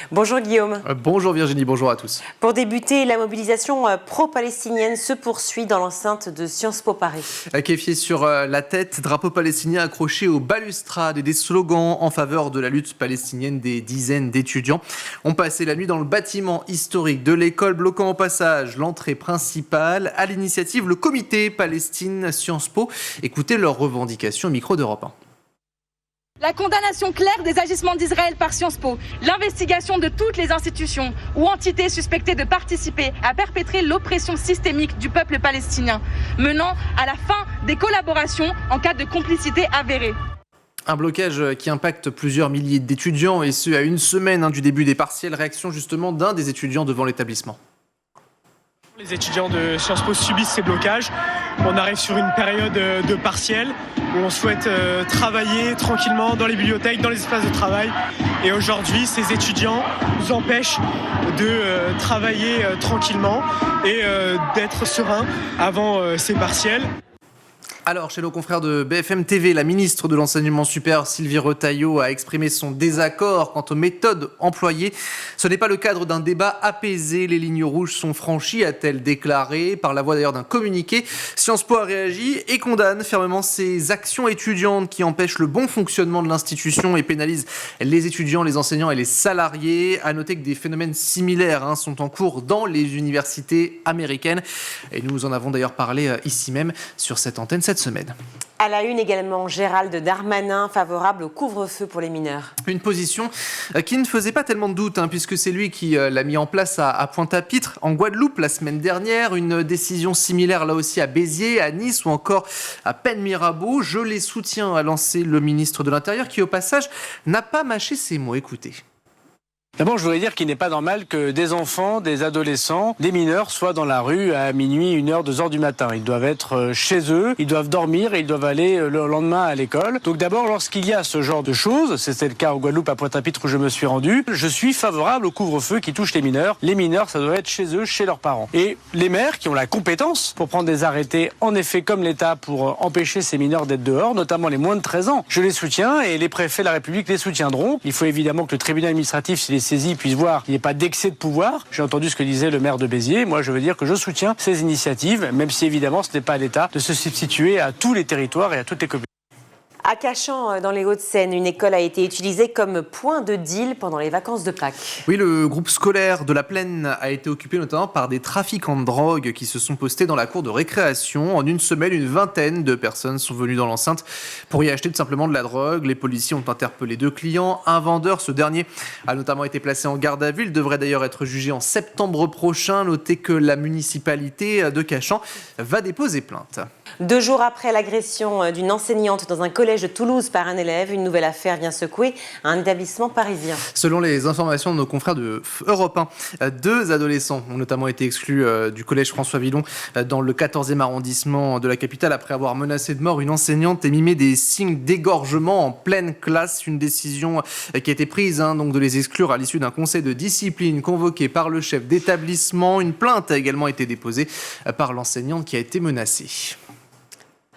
Bonjour Guillaume. Bonjour Virginie, bonjour à tous. Pour débuter, la mobilisation pro-palestinienne se poursuit dans l'enceinte de Sciences Po Paris. Kéfié sur la tête, drapeau palestinien accroché aux balustrades et des slogans en faveur de la lutte palestinienne. Des dizaines d'étudiants ont passé la nuit dans le bâtiment historique de l'école, bloquant au passage l'entrée principale. À l'initiative, le comité Palestine Sciences Po. Écoutez leurs revendications au micro d'Europe 1. La condamnation claire des agissements d'Israël par Sciences Po, l'investigation de toutes les institutions ou entités suspectées de participer à perpétrer l'oppression systémique du peuple palestinien, menant à la fin des collaborations en cas de complicité avérée. Un blocage qui impacte plusieurs milliers d'étudiants et ce à une semaine du début des partiels. Réaction justement d'un des étudiants devant l'établissement. Les étudiants de Sciences Po subissent ces blocages. On arrive sur une période de partiel où on souhaite travailler tranquillement dans les bibliothèques, dans les espaces de travail. Et aujourd'hui, ces étudiants nous empêchent de travailler tranquillement et d'être sereins avant ces partiels. Alors, chez nos confrères de BFM TV, la ministre de l'Enseignement supérieur, Sylvie Retailleau, a exprimé son désaccord quant aux méthodes employées. Ce n'est pas le cadre d'un débat apaisé. Les lignes rouges sont franchies, a-t-elle déclaré, par la voie d'ailleurs d'un communiqué. Sciences Po a réagi et condamne fermement ces actions étudiantes qui empêchent le bon fonctionnement de l'institution et pénalisent les étudiants, les enseignants et les salariés. À noter que des phénomènes similaires sont en cours dans les universités américaines. Et nous en avons d'ailleurs parlé ici même sur cette antenne cette semaine. À la une également, Gérald Darmanin, favorable au couvre-feu pour les mineurs. Une position qui ne faisait pas tellement de doute, puisque c'est lui qui l'a mis en place à Pointe-à-Pitre, en Guadeloupe, la semaine dernière. Une décision similaire là aussi à Béziers, à Nice ou encore à Pennes-Mirabeau. Je les soutiens, a lancé le ministre de l'Intérieur, qui au passage n'a pas mâché ses mots. Écoutez. D'abord, je voudrais dire qu'il n'est pas normal que des enfants, des adolescents, des mineurs soient dans la rue à minuit, 1h, 2h du matin. Ils doivent être chez eux, ils doivent dormir et ils doivent aller le lendemain à l'école. Donc d'abord, lorsqu'il y a ce genre de choses, c'était le cas en Guadeloupe à Pointe-à-Pitre où je me suis rendu, je suis favorable au couvre-feu qui touche les mineurs. Les mineurs, ça doit être chez eux, chez leurs parents. Et les maires qui ont la compétence pour prendre des arrêtés, en effet, comme l'État, pour empêcher ces mineurs d'être dehors, notamment les moins de 13 ans. Je les soutiens et les préfets de la République les soutiendront. Il faut évidemment que le tribunal administratif, s'il est saisi, puisse voir qu'il n'y ait pas d'excès de pouvoir. J'ai entendu ce que disait le maire de Béziers. Moi, je veux dire que je soutiens ces initiatives, même si évidemment ce n'est pas à l'État de se substituer à tous les territoires et à toutes les communes. À Cachan, dans les Hauts-de-Seine, une école a été utilisée comme point de deal pendant les vacances de Pâques. Oui, le groupe scolaire de la Plaine a été occupé notamment par des trafiquants de drogue qui se sont postés dans la cour de récréation. En une semaine, une vingtaine de personnes sont venues dans l'enceinte pour y acheter tout simplement de la drogue. Les policiers ont interpellé 2 clients, un vendeur. Ce dernier a notamment été placé en garde à vue. Il devrait d'ailleurs être jugé en septembre prochain. Notez que la municipalité de Cachan va déposer plainte. 2 jours après l'agression d'une enseignante dans un collège de Toulouse par un élève, une nouvelle affaire vient secouer un établissement parisien. Selon les informations de nos confrères de Europe 1, 2 adolescents ont notamment été exclus du collège François Villon dans le 14e arrondissement de la capitale après avoir menacé de mort une enseignante et mimé des signes d'égorgement en pleine classe. Une décision qui a été prise donc de les exclure à l'issue d'un conseil de discipline convoqué par le chef d'établissement. Une plainte a également été déposée par l'enseignante qui a été menacée.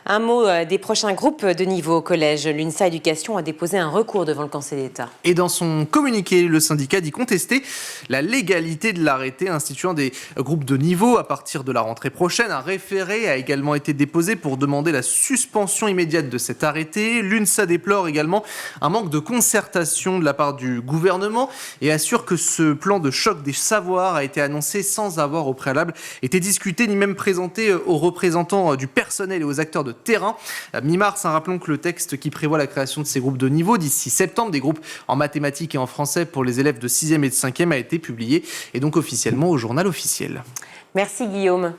Un mot des prochains groupes de niveau au collège. L'UNSA Éducation a déposé un recours devant le Conseil d'État. Et dans son communiqué, le syndicat dit contester la légalité de l'arrêté instituant des groupes de niveau à partir de la rentrée prochaine. Un référé a également été déposé pour demander la suspension immédiate de cet arrêté. L'UNSA déplore également un manque de concertation de la part du gouvernement et assure que ce plan de choc des savoirs a été annoncé sans avoir au préalable été discuté ni même présenté aux représentants du personnel et aux acteurs de terrain. Mi-mars, rappelons que le texte qui prévoit la création de ces groupes de niveau d'ici septembre, des groupes en mathématiques et en français pour les élèves de 6e et de 5e, a été publié et donc officiellement au journal officiel. Merci Guillaume.